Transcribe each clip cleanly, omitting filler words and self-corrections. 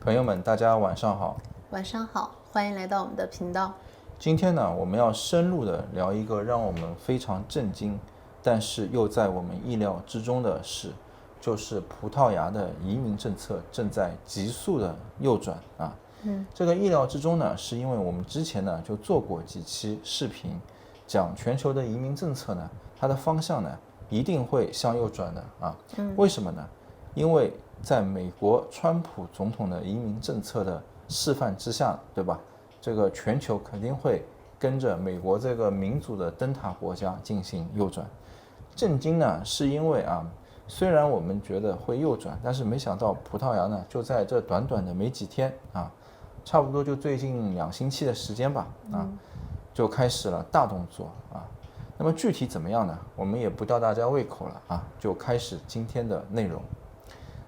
朋友们，大家晚上好。晚上好，欢迎来到我们的频道。今天呢，我们要深入的聊一个让我们非常震惊，但是又在我们意料之中的事，就是葡萄牙的移民政策正在急速的右转啊。这个意料之中呢，是因为我们之前呢就做过几期视频，讲全球的移民政策呢，它的方向呢一定会向右转的啊。为什么呢？因为在美国川普总统的移民政策的示范之下，对吧？这个全球肯定会跟着美国这个民主的灯塔国家进行右转。震惊呢，是因为虽然我们觉得会右转，但是没想到葡萄牙呢，就在这短短的没几天差不多就最近2星期的时间吧就开始了大动作那么具体怎么样呢？我们也不吊大家胃口了就开始今天的内容。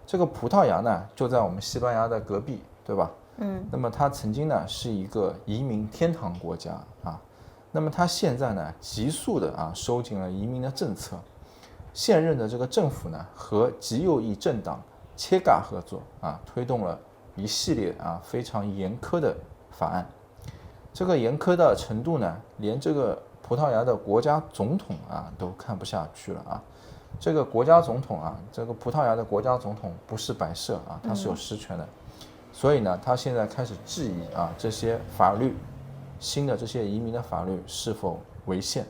这个葡萄牙呢，就在我们西班牙的隔壁，对吧？那么它曾经呢是一个移民天堂国家那么它现在呢急速的收紧了移民的政策。现任的这个政府呢和极右翼政党切嘎合作推动了一系列非常严苛的法案。这个严苛的程度呢，连这个葡萄牙的国家总统都看不下去了这个国家总统这个葡萄牙的国家总统不是摆设他是有实权的。所以呢，他现在开始质疑这些法律，新的这些移民的法律是否违宪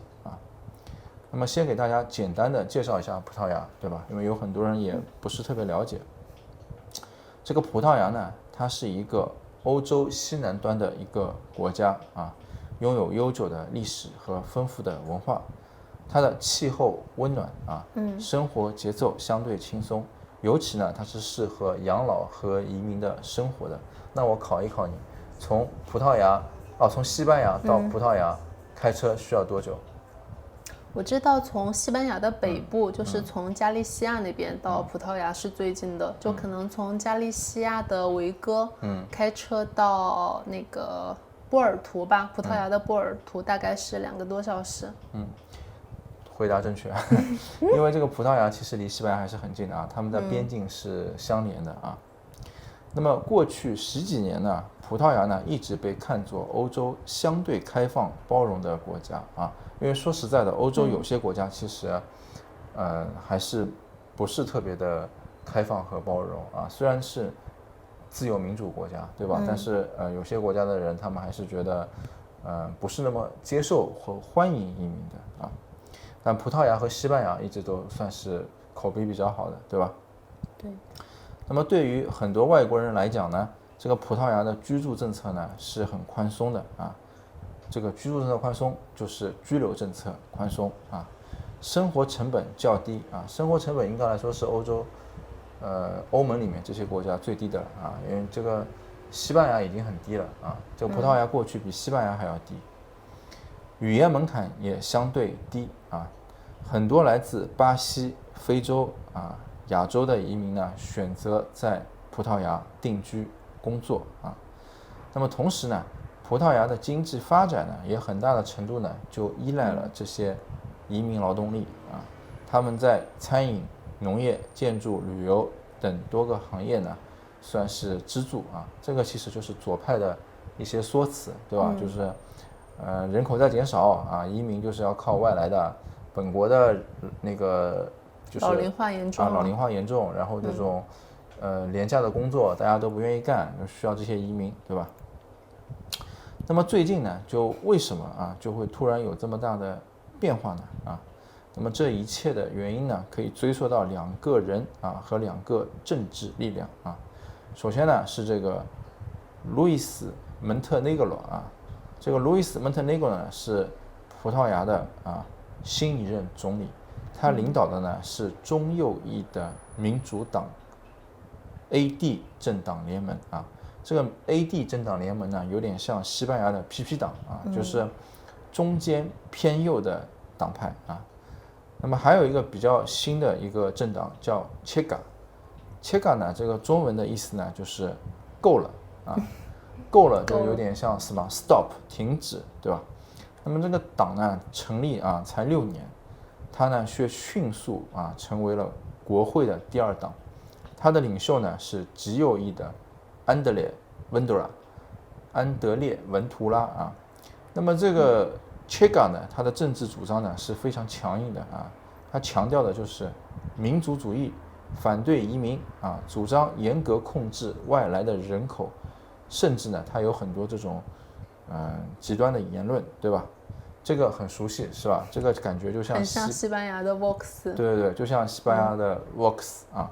那么先给大家简单的介绍一下葡萄牙，对吧？因为有很多人也不是特别了解。这个葡萄牙呢，它是一个欧洲西南端的一个国家拥有悠久的历史和丰富的文化。它的气候温暖生活节奏相对轻松。尤其呢，它是适合养老和移民的生活的。那我考一考你，从西班牙到葡萄牙开车需要多久？我知道从西班牙的北部，就是从加利西亚那边到葡萄牙是最近的，就可能从加利西亚的维戈开车到那个波尔图吧，葡萄牙的波尔图大概是2个多小时。回答正确因为这个葡萄牙其实离西班牙还是很近的他们的边境是相连的那么过去10几年呢，葡萄牙呢一直被看作欧洲相对开放包容的国家因为说实在的，欧洲有些国家其实还是不是特别的开放和包容虽然是自由民主国家，对吧？但是有些国家的人他们还是觉得不是那么接受和欢迎移民的但葡萄牙和西班牙一直都算是口碑比较好的，对吧？对。那么对于很多外国人来讲呢，这个葡萄牙的居住政策呢是很宽松的这个居住政策宽松就是居留政策宽松生活成本较低生活成本应该来说是欧洲欧盟里面这些国家最低的了因为这个西班牙已经很低了这个葡萄牙过去比西班牙还要低。语言门槛也相对低很多来自巴西、非洲亚洲的移民呢选择在葡萄牙定居工作那么同时呢，葡萄牙的经济发展呢也很大的程度呢就依赖了这些移民劳动力他们在餐饮、农业、建筑、旅游等多个行业呢算是支柱这个其实就是左派的一些说辞，对吧？就是人口在减少移民就是要靠外来的，本国的那个就是老龄化严重老龄化严重，然后这种廉价的工作大家都不愿意干，就需要这些移民，对吧？那么最近呢，就为什么就会突然有这么大的变化呢那么这一切的原因呢，可以追溯到2个人和2个政治力量首先呢是这个路易斯蒙特内哥罗这个路易斯蒙特内哥罗呢是葡萄牙的新一任总理，他领导的呢是中右翼的民主党 AD 政党联盟这个 AD 政党联盟呢有点像西班牙的 PP 党就是中间偏右的党派那么还有一个比较新的一个政党叫切嘎呢，这个中文的意思呢就是够了够了就有点像什么 stop 停止，对吧？那么这个党呢成立才6年，它呢却迅速成为了国会的第2党。它的领袖呢是极右翼的安德烈文图拉啊。那么这个切嘎呢，他的政治主张呢是非常强硬的啊，他强调的就是民族主义，反对移民啊，主张严格控制外来的人口，甚至呢他有很多这种极端的言论，对吧？这个很熟悉是吧？这个感觉就像很像西班牙的 Vox。对对对，就像西班牙的 Vox 啊。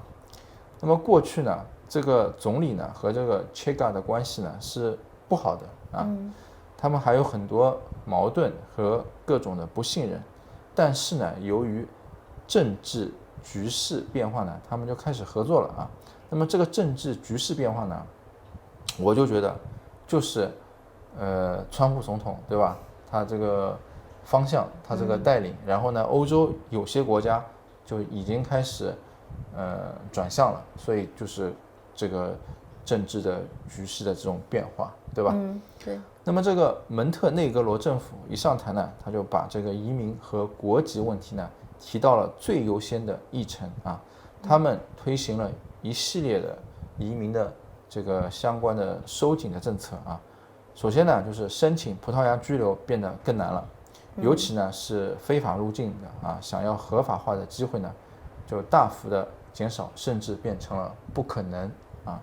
那么过去呢，这个总理呢和这个切嘎的关系呢是不好的啊，他们还有很多矛盾和各种的不信任。但是呢，由于政治局势变化呢，他们就开始合作了啊。那么这个政治局势变化呢，我就觉得就是川普总统对吧？他这个方向，他这个带领，然后呢，欧洲有些国家就已经开始转向了，所以就是这个政治的局势的这种变化，对吧？对。那么这个蒙特内哥罗政府一上台呢，他就把这个移民和国籍问题呢提到了最优先的议程啊，他们推行了一系列的移民的这个相关的收紧的政策啊。首先呢，就是申请葡萄牙居留变得更难了，尤其呢是非法入境的啊，想要合法化的机会呢就大幅的减少，甚至变成了不可能啊。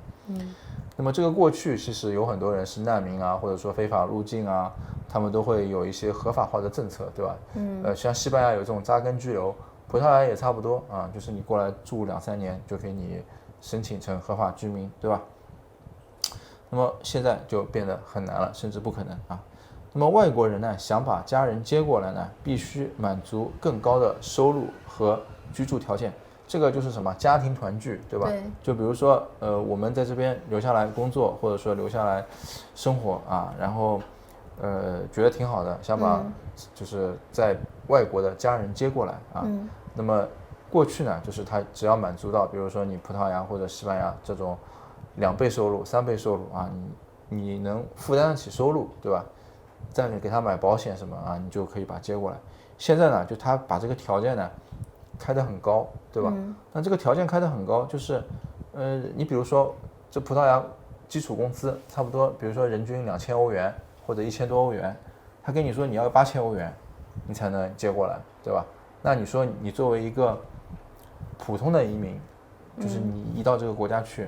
那么这个过去其实有很多人是难民啊，或者说非法入境啊，他们都会有一些合法化的政策，对吧？像西班牙有这种扎根居留，葡萄牙也差不多啊，就是你过来住2-3年就给你申请成合法居民，对吧？那么现在就变得很难了，甚至不可能啊。那么外国人呢，想把家人接过来呢，必须满足更高的收入和居住条件。这个就是什么家庭团聚，对吧？对。就比如说，我们在这边留下来工作，或者说留下来生活啊，然后，觉得挺好的，想把就是在外国的家人接过来啊。那么过去呢，就是他只要满足到，比如说你葡萄牙或者西班牙这种2倍收入、3倍收入啊，你能负担得起收入，对吧？再给他买保险什么啊，你就可以把他接过来。现在呢，就他把这个条件呢开得很高，对吧？那这个条件开得很高，就是你比如说这葡萄牙基础工资差不多，比如说人均2000欧元或者1000多欧元，他跟你说你要8000欧元，你才能接过来，对吧？那你说你作为一个普通的移民，就是你一到这个国家去，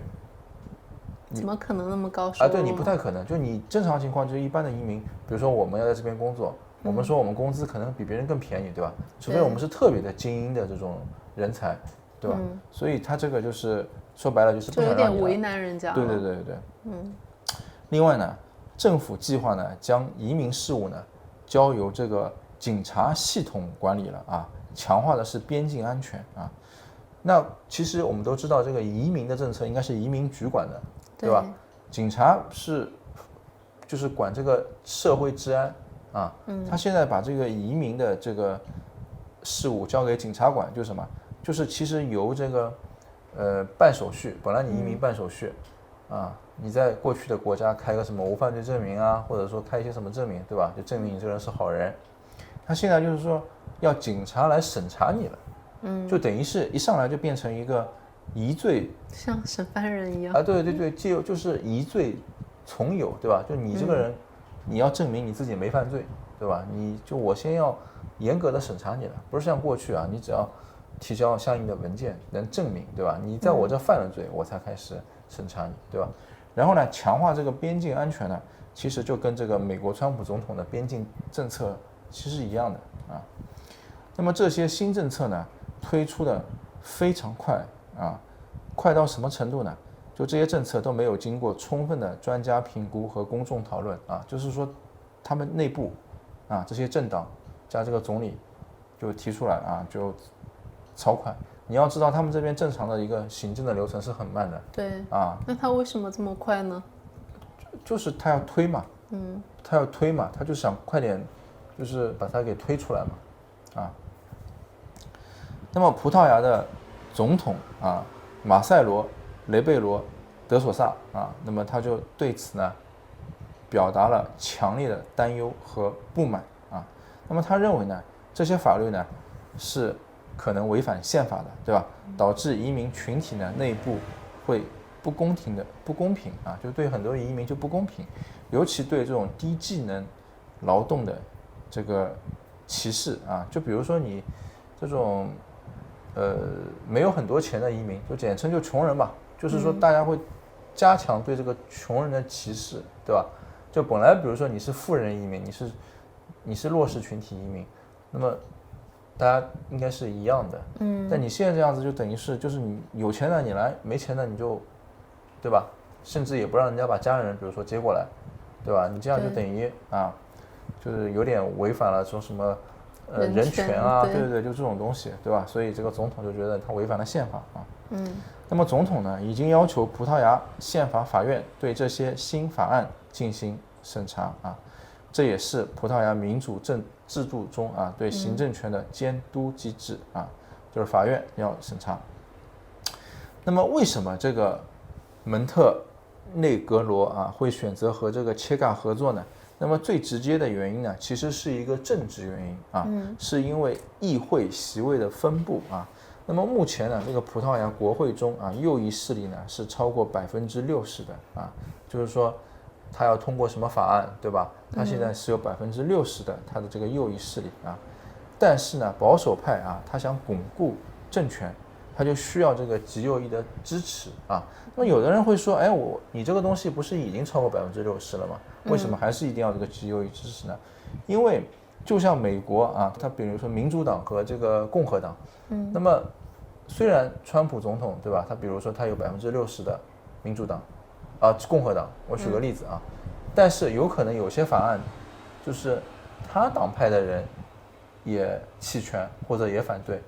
怎么可能那么高收入？对，你不太可能。就你正常情况，就是一般的移民，比如说我们要在这边工作，我们说我们工资可能比别人更便宜，对吧？除非我们是特别的精英的这种人才，对吧？所以他这个就是说白了就是不想让你就有点为难人家。对。另外呢，政府计划呢将移民事务呢交由这个警察系统管理了啊，强化的是边境安全啊。那其实我们都知道，这个移民的政策应该是移民局管的。对吧？警察就是管这个社会治安啊。他现在把这个移民的这个事务交给警察管，就是什么？就是其实由这个办手续，本来你移民办手续啊，你在过去的国家开个什么无犯罪证明啊，或者说开一些什么证明，对吧？就证明你这个人是好人。他现在就是说要警察来审查你了，就等于是一上来就变成一个疑罪，像审犯人一样啊，对，就是疑罪从有，对吧？就你这个人，你要证明你自己没犯罪，对吧？我先要严格的审查你了，不是像过去啊，你只要提交相应的文件能证明，对吧？你在我这犯了罪，我才开始审查你，对吧？然后呢，强化这个边境安全呢，其实就跟这个美国川普总统的边境政策其实一样的啊。那么这些新政策呢，推出的非常快啊，快到什么程度呢？就这些政策都没有经过充分的专家评估和公众讨论啊，就是说他们内部啊这些政党加这个总理就提出来啊，就超快。你要知道他们这边正常的一个行政的流程是很慢的。对啊，那他为什么这么快呢？就是他要推嘛，他就想快点，就是把它给推出来嘛，啊。那么葡萄牙的总统啊，马塞罗·雷贝罗·德索萨啊，那么他就对此呢，表达了强烈的担忧和不满啊。那么他认为呢，这些法律呢是可能违反宪法的，对吧？导致移民群体呢内部会不公平啊，就对很多移民就不公平，尤其对这种低技能劳动的这个歧视啊，就比如说你这种没有很多钱的移民，就简称就穷人吧，就是说大家会加强对这个穷人的歧视，对吧？就本来比如说你是富人移民，你是弱势群体移民，那么大家应该是一样的，但你现在这样子就等于是就是你有钱的你来，没钱的你就，对吧？甚至也不让人家把家人比如说接过来，对吧？你这样就等于啊，就是有点违反了说什么人权啊，对对对，就这种东西，对吧？所以这个总统就觉得他违反了宪法啊。那么总统呢已经要求葡萄牙宪法法院对这些新法案进行审查啊，这也是葡萄牙民主制度中啊对行政权的监督机制啊，就是法院要审查。那么为什么这个蒙特内格罗啊会选择和这个切嘎合作呢？那么最直接的原因呢，其实是一个政治原因啊，是因为议会席位的分布啊。那么目前呢，这个葡萄牙国会中啊，右翼势力呢是超过60%的啊，就是说，他要通过什么法案，对吧？他现在是有60%的他的这个右翼势力啊，但是呢，保守派啊，他想巩固政权，他就需要这个极右翼的支持啊。那么有的人会说，哎，你这个东西不是已经超过60%了吗？为什么还是一定要这个极右翼支持呢？因为就像美国啊，它比如说民主党和这个共和党，那么虽然川普总统对吧，他比如说他有60%的民主党啊共和党，我举个例子啊，但是有可能有些法案就是他党派的人也弃权或者也反对，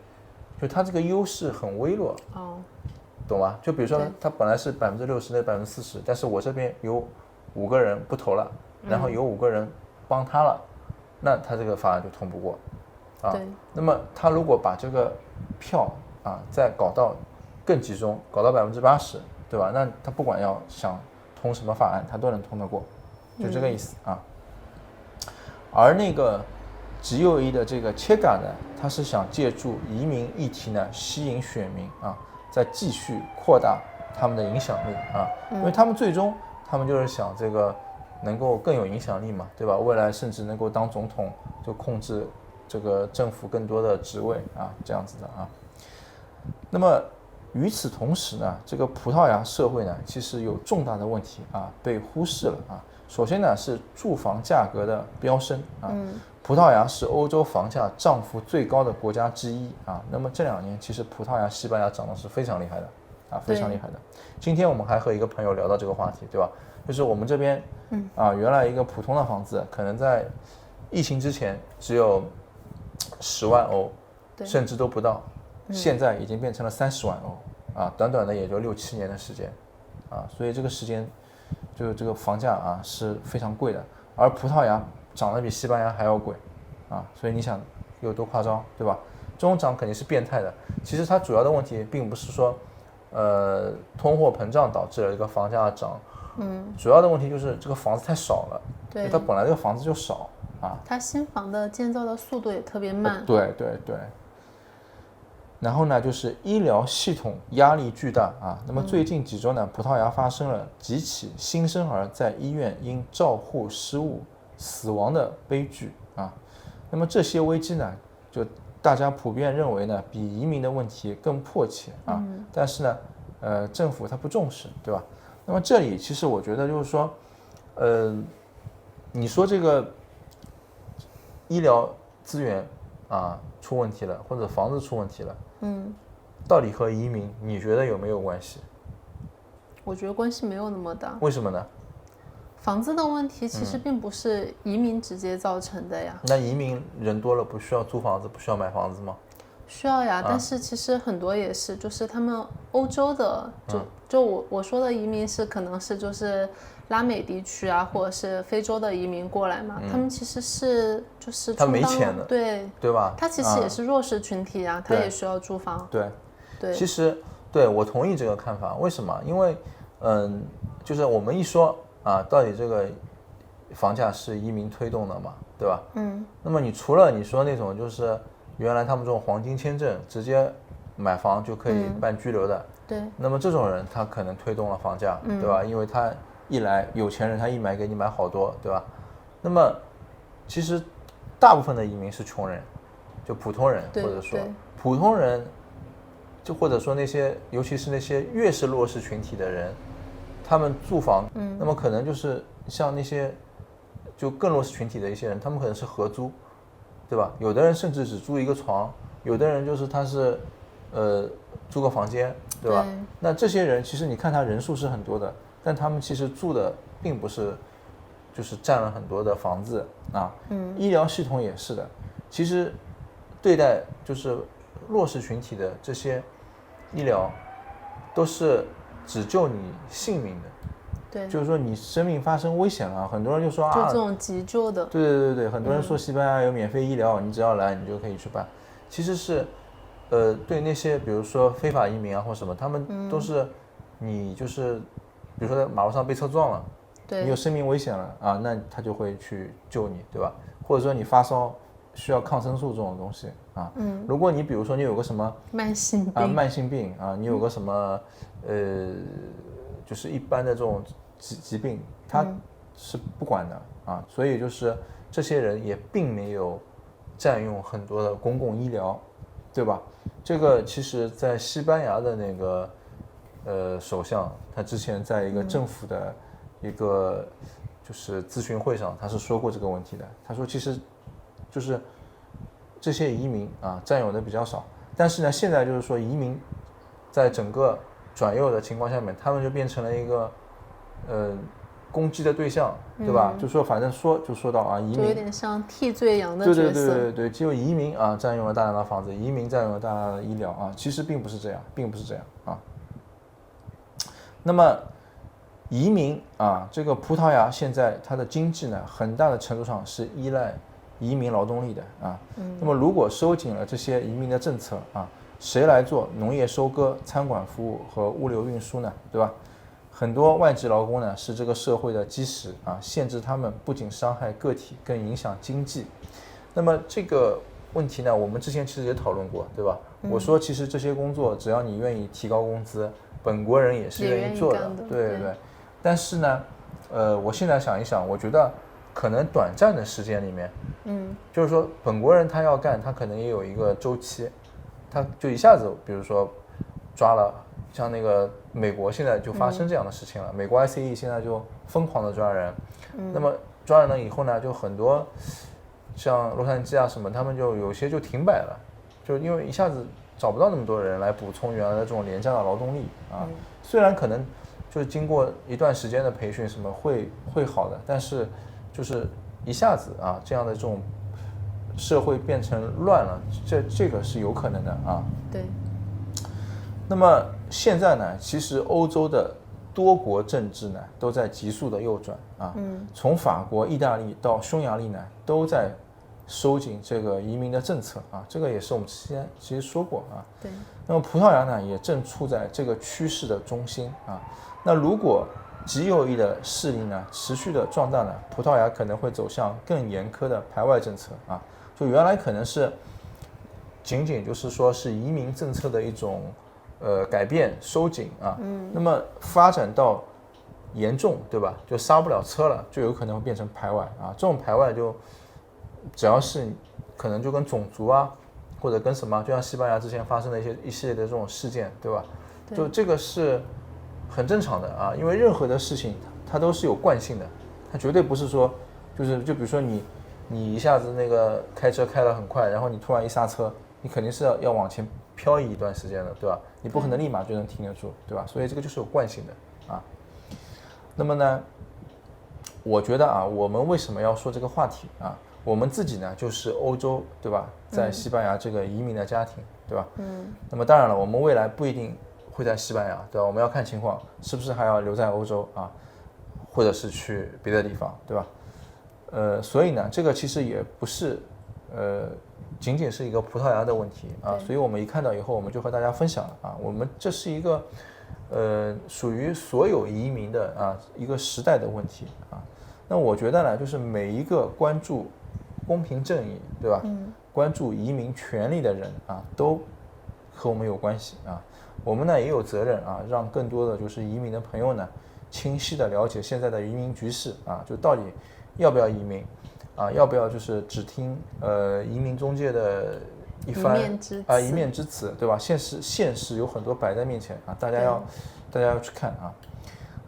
就他这个优势很微弱懂吗？就比如说他本来是60%的40%，但是我这边有5个人不投了，然后有5个人帮他了，那他这个法案就通不过啊。那么他如果把这个票啊再搞到更集中，搞到80%，对吧？那他不管要想通什么法案，他都能通得过，就这个意思啊。而那个极右翼的这个切嘎呢，他是想借助移民议题呢吸引选民啊，再继续扩大他们的影响力啊，因为他们最终他们就是想这个能够更有影响力嘛，对吧？未来甚至能够当总统，就控制这个政府更多的职位啊，这样子的啊。那么与此同时呢，这个葡萄牙社会呢，其实有重大的问题啊被忽视了啊。首先呢是住房价格的飙升啊，葡萄牙是欧洲房价涨幅最高的国家之一啊。那么这2年其实葡萄牙、西班牙涨得是非常厉害的啊，非常厉害的。今天我们还和一个朋友聊到这个话题，对吧？就是我们这边原来一个普通的房子可能在疫情之前只有10万欧，甚至都不到，现在已经变成了30万欧啊，短短的也就6、7年的时间啊，所以这个时间就这个房价啊是非常贵的，而葡萄牙涨得比西班牙还要贵啊，所以你想有多夸张，对吧？这种涨肯定是变态的。其实它主要的问题并不是说通货膨胀导致了一个房价涨，主要的问题就是这个房子太少了，对，它本来这个房子就少啊，它新房的建造的速度也特别慢，对对对。然后呢，就是医疗系统压力巨大啊。那么最近几周呢，葡萄牙发生了几起新生儿在医院因照护失误死亡的悲剧啊。那么这些危机呢，就大家普遍认为呢，比移民的问题更迫切啊。但是呢，政府它不重视，对吧？那么这里其实我觉得就是说，你说这个医疗资源啊出问题了，或者房子出问题了，到底和移民你觉得有没有关系？我觉得关系没有那么大。为什么呢？房子的问题其实并不是移民直接造成的呀。那移民人多了，不需要租房子，不需要买房子吗？需要呀，但是其实很多也是，就是他们欧洲的，就我说的移民是可能是就是拉美地区啊，或者是非洲的移民过来嘛，他们其实是就是他没钱的，对吧？他其实也是弱势群体啊，他也需要住房。对，其实对我同意这个看法。为什么？因为就是我们一说啊，到底这个房价是移民推动的嘛，对吧？那么你除了你说那种就是原来他们这种黄金签证直接买房就可以办居留的，对，那么这种人他可能推动了房价，对吧？因为他一来有钱人他一买给你买好多，对吧？那么其实大部分的移民是穷人，就普通人，或者说普通人，就或者说那些尤其是那些越是弱势群体的人，他们住房，那么可能就是像那些就更弱势群体的一些人，他们可能是合租，对吧？有的人甚至只租一个床，有的人就是他是租个房间，对吧？那这些人其实你看他人数是很多的，但他们其实住的并不是就是占了很多的房子啊。医疗系统也是的，其实对待就是弱势群体的这些医疗都是只救你性命的。对，就是说你生命发生危险了，很多人就说就这种急救的。对，很多人说西班牙有免费医疗，你只要来你就可以去办。其实是，对那些比如说非法移民啊或什么，他们都是你就是，比如说在马路上被车撞了，你有生命危险了啊，那他就会去救你，对吧？或者说你发烧需要抗生素这种东西啊，如果你比如说你有个什么慢性病啊，你有个什么就是一般的这种疾病，他是不管的啊，所以就是这些人也并没有占用很多的公共医疗，对吧？这个其实在西班牙的那个首相，他之前在一个政府的一个就是咨询会上，他是说过这个问题的。他说其实就是这些移民啊占有的比较少，但是呢现在就是说移民在整个转右的情况下面，他们就变成了一个攻击的对象，对吧？就说反正说到啊，移民就有点像替罪羊的角色。对，只有移民啊占用了大量的房子，移民占用了大量的医疗啊，其实并不是这样啊。那么移民啊，这个葡萄牙现在它的经济呢，很大的程度上是依赖移民劳动力的啊。那么如果收紧了这些移民的政策啊，谁来做农业收割、餐馆服务和物流运输呢？对吧？很多外籍劳工呢是这个社会的基石啊，限制他们不仅伤害个体，更影响经济。那么这个问题呢，我们之前其实也讨论过，对吧？我说其实这些工作只要你愿意提高工资，本国人也是愿意做的，对。但是呢，我现在想一想，我觉得可能短暂的时间里面，就是说本国人他要干，他可能也有一个周期，他就一下子，比如说抓了。像那个美国现在就发生这样的事情了，美国 ICE 现在就疯狂的抓人，那么抓人了以后呢，就很多像洛杉矶啊什么，他们就有些就停摆了，就因为一下子找不到那么多人来补充原来的这种廉价的劳动力啊。虽然可能就是经过一段时间的培训什么会好的，但是就是一下子啊这样的这种社会变成乱了，这个是有可能的啊。对。那么现在呢，其实欧洲的多国政治呢都在急速的右转啊，从法国、意大利到匈牙利呢都在收紧这个移民的政策啊，这个也是我们之前其实说过啊。对。那么葡萄牙呢也正处在这个趋势的中心啊。那如果极右翼的势力呢持续的壮大呢，葡萄牙可能会走向更严苛的排外政策啊。就原来可能是仅仅就是说是移民政策的一种。改变收紧啊，那么发展到严重，对吧？就刹不了车了，就有可能会变成排外啊。这种排外就只要是可能就跟种族啊，或者跟什么，就像西班牙之前发生的一系列的这种事件，对吧？就这个是很正常的啊，因为任何的事情它都是有惯性的，它绝对不是说就比如说你一下子那个开车开得很快，然后你突然一刹车，你肯定是要往前漂移一段时间的，对吧？你不可能立马就能停得住，对吧？所以这个就是有惯性的啊。那么呢，我觉得啊，我们为什么要说这个话题啊？我们自己呢，就是欧洲，对吧？在西班牙这个移民的家庭，对吧？那么当然了，我们未来不一定会在西班牙，对吧？我们要看情况，是不是还要留在欧洲啊，或者是去别的地方，对吧？所以呢，这个其实也不是仅仅是一个葡萄牙的问题啊，所以我们一看到以后，我们就和大家分享了啊，我们这是一个属于所有移民的啊一个时代的问题啊。那我觉得呢，就是每一个关注公平正义，对吧？关注移民权利的人啊，都和我们有关系啊。我们呢也有责任啊，让更多的就是移民的朋友呢，清晰的了解现在的移民局势啊，就到底要不要移民啊，要不要就是只听移民中介的一面之词，对吧？现实有很多摆在面前啊，大家要去看啊。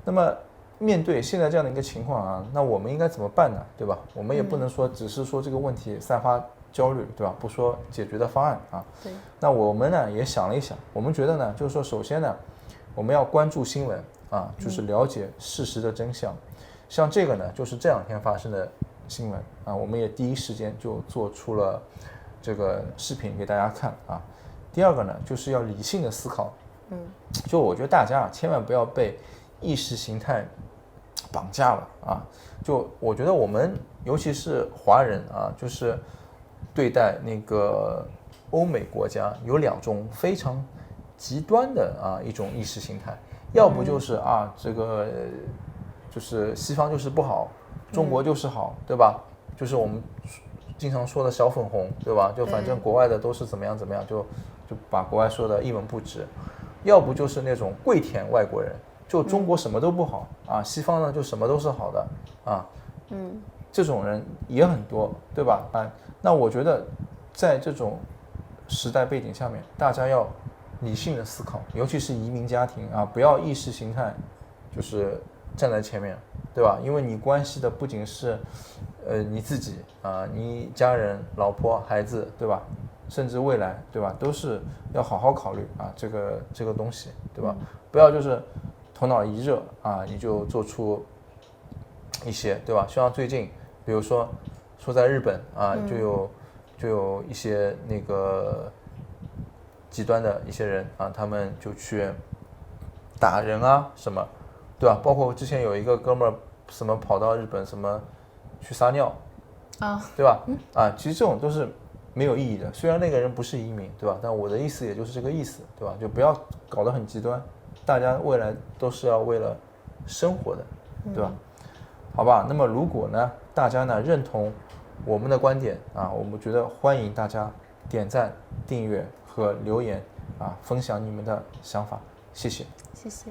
那么面对现在这样的一个情况啊，那我们应该怎么办呢？对吧？我们也不能说只是说这个问题散发焦虑，对吧？不说解决的方案啊。对。那我们呢也想了一想，我们觉得呢，就是说首先呢，我们要关注新闻啊，就是了解事实的真相。像这个呢，就是这两天发生的新闻啊，我们也第一时间就做出了这个视频给大家看啊。第二个呢，就是要理性的思考。就我觉得大家啊，千万不要被意识形态绑架了啊！就我觉得我们尤其是华人啊，就是对待那个欧美国家有两种非常极端的一种意识形态，要不就是这个就是西方就是不好，中国就是好，对吧？就是我们经常说的小粉红，对吧？就反正国外的都是怎么样，就把国外说的一文不值。要不就是那种跪舔外国人，就中国什么都不好啊，西方呢就什么都是好的啊，这种人也很多，对吧？那我觉得在这种时代背景下面，大家要理性的思考，尤其是移民家庭啊，不要意识形态就是站在前面，对吧？因为你关系的不仅是你自己啊，你家人、老婆、孩子，对吧？甚至未来，对吧？都是要好好考虑啊，这个东西，对吧？不要就是头脑一热啊，你就做出一些，对吧？像最近，比如说在日本啊，就有一些那个极端的一些人啊，他们就去打人啊什么，对吧？包括之前有一个哥们儿什么跑到日本什么去撒尿啊，对吧？其实这种都是没有意义的，虽然那个人不是移民，对吧？但我的意思也就是这个意思，对吧？就不要搞得很极端，大家未来都是要为了生活的，对吧？好吧，那么如果呢，大家呢认同我们的观点啊，我们觉得欢迎大家点赞、订阅和留言啊，分享你们的想法，谢谢。谢谢。